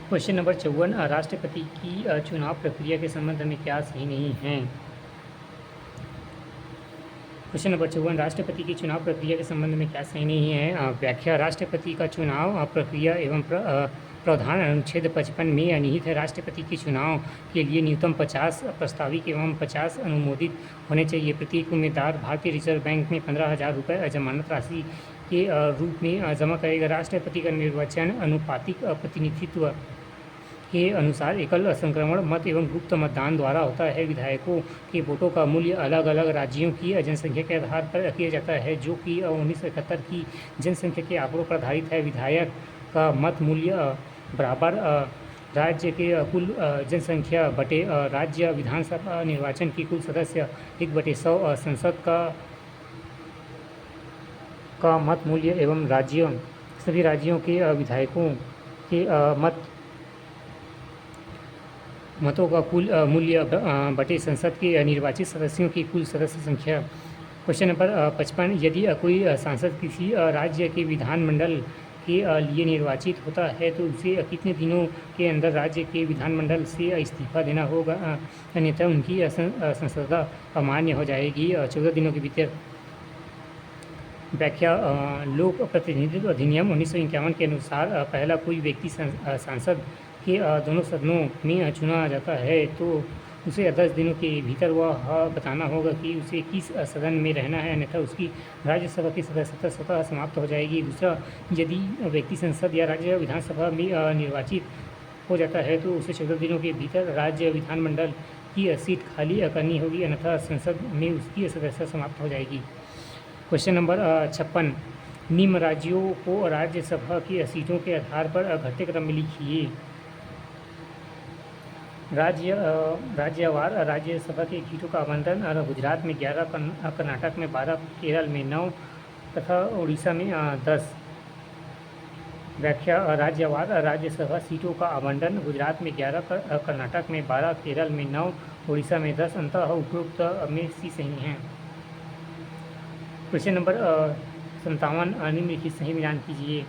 Question number 54 राष्ट्रपति की चुनाव प्रक्रिया के संबंध में क्या सही नहीं है। क्वेश्चन नंबर 54 राष्ट्रपति की चुनाव प्रक्रिया के संबंध में क्या सही नहीं है। व्याख्या राष्ट्रपति का चुनाव प्रक्रिया एवं प्रावधान अनुच्छेद 55 में निहित है। राष्ट्रपति के चुनाव के लिए न्यूनतम 50 प्रस्तावित एवं 50 अनुमोदित होने चाहिए। प्रत्येक उम्मीदवार भारतीय रिजर्व बैंक में 15,000 रुपये जमानत राशि के रूप में जमा करेगा। राष्ट्रपति का निर्वाचन अनुपातिक प्रतिनिधित्व के अनुसार एकल संक्रमण मत एवं गुप्त मतदान द्वारा होता है। विधायकों के वोटों का मूल्य अलग अलग राज्यों की जनसंख्या के आधार पर किया जाता है, जो कि 1971 की जनसंख्या के आंकड़ों पर आधारित है। विधायक का मत मूल्य बराबर राज्य के कुल जनसंख्या बटे राज्य विधानसभा निर्वाचन की कुल सदस्य 1/100 संसद का मत मूल्य एवं सभी राज्यों के विधायकों के मतों का कुल मूल्य बटे संसद के निर्वाचित सदस्यों की कुल सदस्य संख्या। क्वेश्चन नंबर 55 यदि कोई सांसद किसी राज्य के विधानमंडल के लिए निर्वाचित होता है तो उसे कितने दिनों के अंदर राज्य के विधानमंडल से इस्तीफा देना होगा, अन्यथा उनकी संसदता अमान्य हो जाएगी 14 दिनों के भीतर। व्याख्या लोक प्रतिनिधित्व अधिनियम 1951 के अनुसार पहला कोई व्यक्ति सांसद के दोनों सदनों में चुना जाता है तो उसे 10 दिनों के भीतर वह बताना होगा कि उसे किस सदन में रहना है, अन्यथा उसकी राज्यसभा की सदस्यता स्वतः समाप्त हो जाएगी। दूसरा, यदि व्यक्ति संसद या राज्य विधानसभा में निर्वाचित हो जाता है तो उसे 14 दिनों के भीतर राज्य विधानमंडल की सीट खाली करनी होगी, अन्यथा संसद में उसकी सदस्यता समाप्त हो जाएगी। क्वेश्चन नंबर 56 निम्न राज्यों को राज्यसभा की सीटों के आधार पर घटते क्रम में लिखिए। राज्यवार राज्यसभा की सीटों का आवंटन गुजरात में 11, कर्नाटक में 12, केरल में 9 तथा उड़ीसा में 10। व्याख्या राज्यवार राज्यसभा सीटों का आवंटन गुजरात में 11, कर्नाटक में 12, केरल में 9, उड़ीसा में 10 अंततः उपरोक्त में सी सही हैं। क्वेश्चन नंबर 57 निम्नलिखित सही मिलान कीजिए।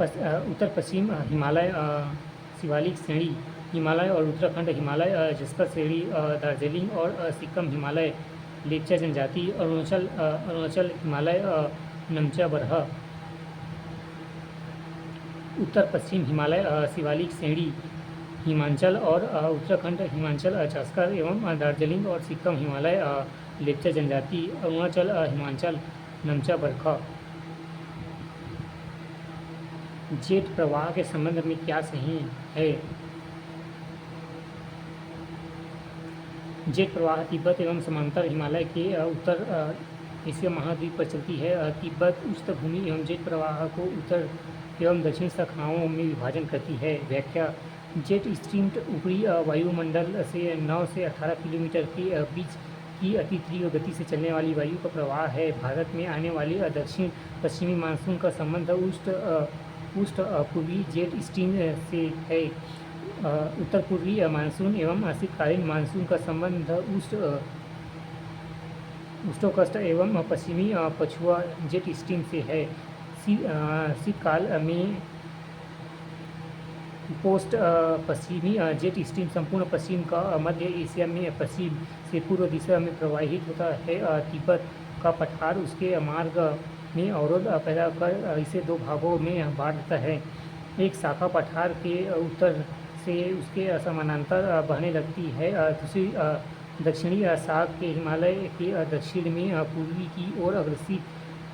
उत्तर पश्चिम हिमालय शिवालिक श्रेणी हिमालय और उत्तराखंड हिमालय जस्कर श्रेणी दार्जिलिंग और सिक्किम हिमालय लेप्चा जनजाति अरुणाचल हिमालय नमचा बरहा। उत्तर पश्चिम हिमालय शिवालिक श्रेणी हिमाचल और उत्तराखंड हिमाचल जस्कर एवं दार्जिलिंग और सिक्किम हिमालय लेप्चा जनजाति अरुणाचल हिमाचल नमचा बरखा। जेट प्रवाह के संबंध में क्या सही है। जेट प्रवाह तिब्बत एवं समांतर हिमालय के उत्तर एशिया महाद्वीप पर चलती है। तिब्बत उच्च भूमि एवं जेट प्रवाह को उत्तर एवं दक्षिण शाखाओं में विभाजन करती है। व्याख्या जेट स्ट्रीम ऊपरी वायुमंडल से 9 से 18 किलोमीटर के बीच की अति तीव्र गति से चलने वाली वायु का प्रवाह है। भारत में आने वाले दक्षिण पश्चिमी मानसून का संबंध उष्ण पूर्वी जेट स्ट्रीम से है। उत्तर पूर्वी मानसून एवं शीतकालीन मानसून का संबंध उष्णकष्ट एवं पश्चिमी पछुआ जेट स्ट्रीम से है। शीतकाल में पोस्ट पश्चिमी जेट स्ट्रीम संपूर्ण पश्चिम का मध्य एशिया में पश्चिम से पूर्व दिशा में प्रवाहित होता है। तिब्बत का पठार उसके मार्ग में अवरोध पैदा कर इसे 2 भागों में बांट देता है। एक शाखा पठार के उत्तर से उसके समानांतर बहने लगती है, दूसरी दक्षिणी शाख के हिमालय के दक्षिण में पूर्वी की ओर अग्रसित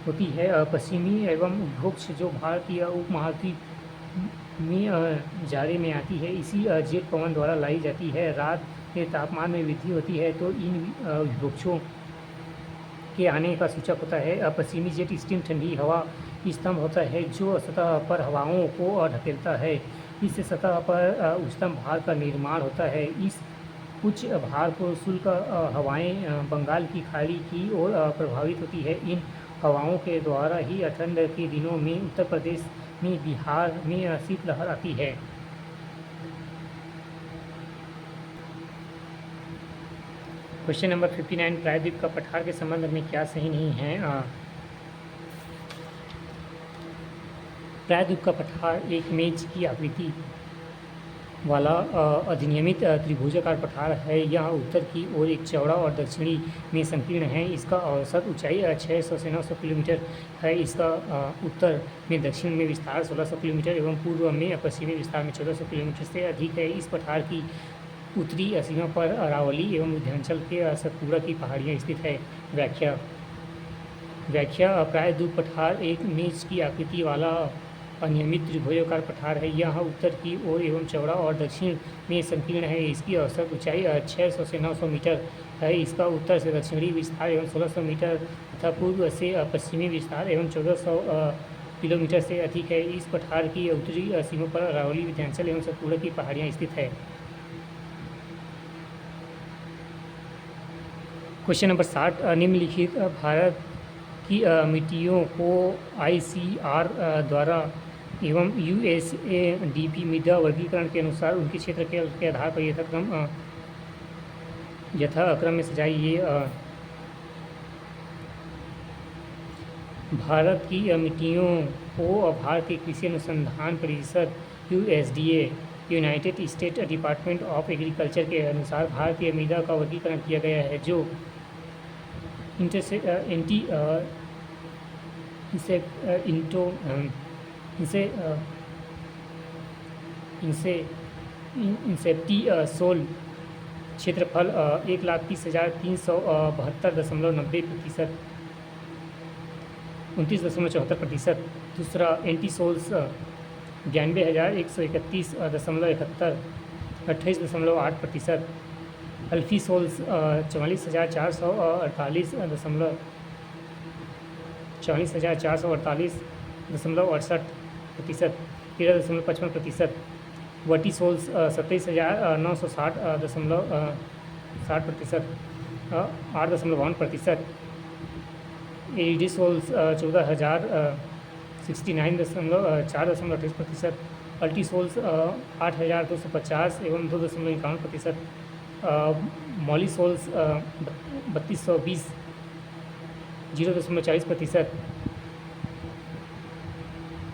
होती है। पश्चिमी एवं भोक्ष जो भारतीय उपमहाद्वीप में जारे में आती है, इसी जेट पवन द्वारा लाई जाती है। रात के तापमान में वृद्धि होती है तो इन विभोक्षों के आने का सूचक होता है। पश्चिमी जेट स्ट्रीम ठंडी हवा स्तंभ होता है जो सतह पर हवाओं को ढकेलता है। इससे सतह पर उच्चतम भार का निर्माण होता है। इस उच्च भार को शुष्क हवाएं बंगाल की खाड़ी की ओर प्रभावित होती है। इन हवाओं के द्वारा ही ठंड के दिनों में उत्तर प्रदेश में बिहार में शीतलहर आती है। क्वेश्चन नंबर 59 प्रायद्वीप का पठार के संबंध में क्या सही नहीं है। प्रायद्वीप का पठार एक मेज की आकृति वाला अधिनियमित त्रिभुजाकार पठार है। यह उत्तर की ओर एक चौड़ा और दक्षिणी में संकीर्ण है। इसका औसत ऊंचाई 600 से 900 किलोमीटर है। इसका उत्तर में दक्षिण में विस्तार 1600 किलोमीटर एवं पूर्व में पश्चिमी विस्तार में 1400 किलोमीटर से अधिक है। इस पठार की उत्तरी सीमा पर अरावली एवं विंध्याचल के सतपुड़ा की पहाड़ियाँ स्थित है। व्याख्या प्रायद्वीप पठार एक मेज की आकृति वाला अनियमित त्रिभुजाकार पठार है। यह उत्तर की ओर एवं चौड़ा और दक्षिण में संकीर्ण है। इसकी औसत ऊंचाई 600 से 900 मीटर है। इसका उत्तर से दक्षिणी विस्तार एवं 1600 मीटर तथा पूर्व से पश्चिमी विस्तार एवं 1400 किलोमीटर से अधिक है। इस पठार की उत्तरी सीमा पर अरावली, विंध्याचल एवं सतपुड़ा की पहाड़ियाँ स्थित है। क्वेश्चन नंबर 60, निम्नलिखित भारत की मिट्टियों को ICR द्वारा एवं USADP मृदा वर्गीकरण के अनुसार उनके क्षेत्र के आधार पर यथाक्रम में सजाइए। भारत की मिट्टियों को भारतीय कृषि अनुसंधान परिषद USDA, United state department of agriculture के अनुसार भारतीय मृदा का वर्गीकरण किया गया है, जो इंसेप्टिसोल क्षेत्रफल 1,30,372.90%, 29.74%। दूसरा एंटीसोल्स 92,131.71, 28.8%। अल्फीसोल्स 44,448.68%, 13.55%। वर्टिसोल्स 27,960.60%, 8.52%। एरिडिसोल्स 14,069.4%, अल्टीसोल्स 8,250 एवं 2.51%। मॉलिसोल्स 3220 0.40%।